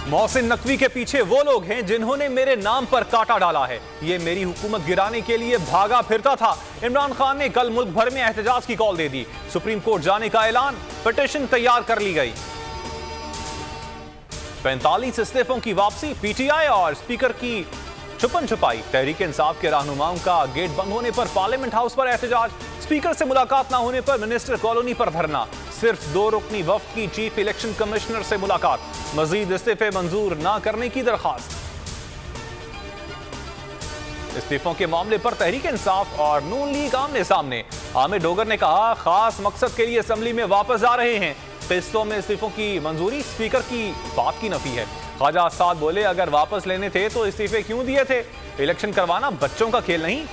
मोहसिन नकवी के पीछे वो लोग हैं जिन्होंने मेरे नाम पर कांटा डाला है। ये मेरी हुकूमत गिराने के लिए भागा फिरता था। इमरान खान ने कल मुल्क भर में एहतजाज की कॉल दे दी। सुप्रीम कोर्ट जाने का ऐलान, पिटीशन तैयार कर ली गई। 45 इस्तीफों की वापसी, पीटीआई और स्पीकर की छुपन छुपाई। तहरीक इंसाफ के रहनुमाओं का गेट बंद होने पर पार्लियामेंट हाउस पर एहतजाज। स्पीकर से मुलाकात न होने पर मिनिस्टर कॉलोनी पर धरना। सिर्फ 2 रुकनी वफ्द की चीफ इलेक्शन कमिश्नर से मुलाकात। मजीद इस्तीफे मंजूर न करने की दरखास्त। इस्तीफों के मामले पर तहरीक इंसाफ और नून लीग आमने सामने। हामिद डोगर ने कहा, खास मकसद के लिए असेंबली में वापस आ रहे हैं। किस्तों में इस्तीफों की मंजूरी स्पीकर की बात की नफी है। ख्वाजा साद बोले, अगर वापस लेने थे तो इस्तीफे क्यों दिए थे? इलेक्शन करवाना बच्चों का खेल नहीं।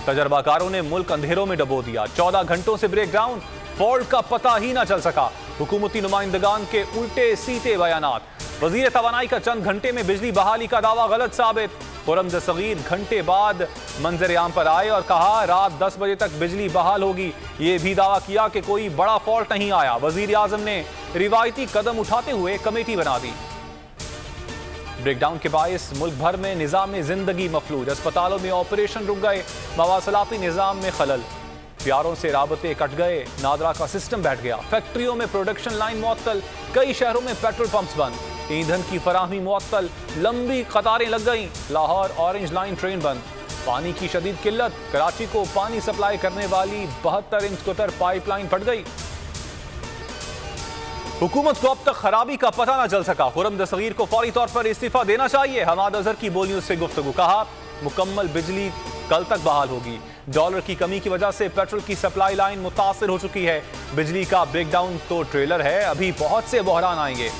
तजर्बाकारों ने मुल्क अंधेरों में डबो दिया। 14 घंटों से ब्रेकडाउन, फॉल्ट का पता ही ना चल सका। हुकूमती नुमाइंदगान के उल्टे सीधे बयानात। वजीर तवानाई का चंद घंटे में बिजली बहाली का दावा गलत साबित। खुर्रम सगीर घंटे बाद मंजर आम पर आए और कहा, रात 10 बजे तक बिजली बहाल होगी। ये भी दावा किया कि कोई बड़ा फॉल्ट नहीं आया। वजीर आजम ने रिवायती कदम उठाते हुए कमेटी बना दी। ब्रेकडाउन के बायस मुल्क भर में निजाम जिंदगी मफलूज। अस्पतालों में ऑपरेशन रुक गए। मवासलाती निजाम में खलल। प्यारों से राबते कट गए। नादरा का सिस्टम बैठ गया। फैक्ट्रियों में प्रोडक्शन लाइन मुअत्तल। कई शहरों में पेट्रोल पंप्स बंद। ईंधन की फराहमी मुअत्तल। लंबी कतारें लग गईं। लाहौर ऑरेंज लाइन ट्रेन बंद। पानी की शदीद किल्लत। कराची को पानी सप्लाई करने वाली 72 इंच कुतर पाइपलाइन फट गई। हुकूमत को अब तक खराबी का पता न चल सका। खुर्रम दस्तगीर को फौरी तौर पर इस्तीफा देना चाहिए। हमाद अजहर की बोलियों से गुफ्तगू। कहा, मुकम्मल बिजली कल तक बहाल होगी। डॉलर की कमी की वजह से पेट्रोल की सप्लाई लाइन मुतासिर हो चुकी है। बिजली का ब्रेकडाउन तो ट्रेलर है, अभी बहुत से बहरान आएंगे।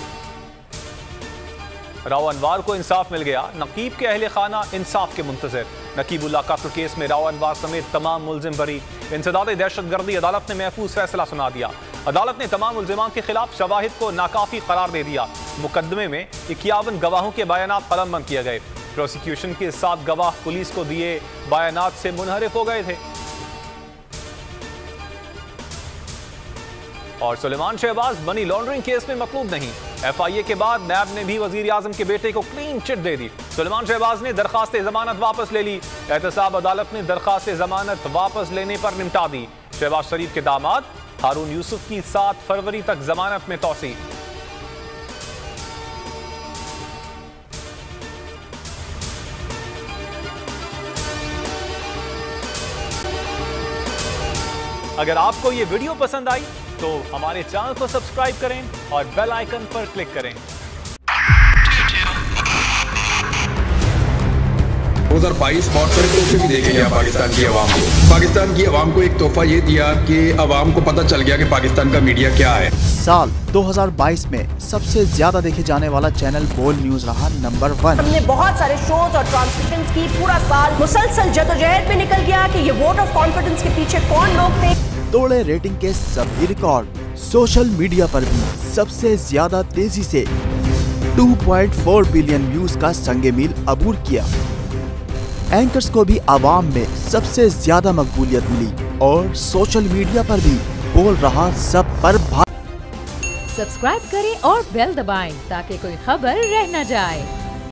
राव अनवार को इंसाफ मिल गया। नकीब के अहले खाना इंसाफ के मुंतजर। नकीबुल्लाह कत्ल केस में राव अनवार समेत तमाम मुलजिम बरी। इंसदाद दहशतगर्दी, अदालत ने महफूज फैसला सुना दिया। अदालत ने तमाम मुलजिमान के खिलाफ शवाहिद को नाकाफी करार दे दिया। मुकदमे में 51 गवाहों के बयानात कलमबंद किए गए। प्रोसिक्यूशन के 7 गवाह पुलिस को दिए बयानात से मुनहरिफ हो गए थे। और Suleman Shahbaz money laundering case में मतलूब नहीं। FIA के बाद नैब ने भी वजीर आजम के बेटे को क्लीन चिट दे दी। सुलेमान शहबाज ने दरखास्त जमानत वापस ले ली। एहतसाब अदालत ने दरखास्त जमानत वापस लेने पर निपटा दी। शहबाज शरीफ के दामाद हारून यूसुफ की 7 फरवरी तक जमानत में तौसी। अगर आपको ये वीडियो पसंद आई तो हमारे चैनल को सब्सक्राइब करें और बेल आइकन पर क्लिक करें। 2022 बहुत सारे तोहफे भी देखे गया पाकिस्तान की आवाम को। पाकिस्तान की आवाम को एक तोहफा ये दिया कि आवाम को पता चल गया कि पाकिस्तान का मीडिया क्या है। साल 2022 में सबसे ज्यादा देखे जाने वाला चैनल बोल न्यूज रहा नंबर 1। हमने बहुत सारे शोज और ट्रांसमिशंस की। पूरा साल मुसलसल जदोजहद में निकल गया कि ये वोट ऑफ कॉन्फिडेंस के पीछे कौन लोग थे। तोड़े रेटिंग के सभी रिकॉर्ड। सोशल मीडिया पर भी सबसे ज्यादा तेजी से 2.4 बिलियन व्यूज का संगे मील अबूर किया। एंकर्स को भी आवाम में सबसे ज्यादा मकबूलियत मिली और सोशल मीडिया पर भी बोल रहा सब पर सब्सक्राइब करें और बेल दबाएं ताकि कोई खबर रह न जाए।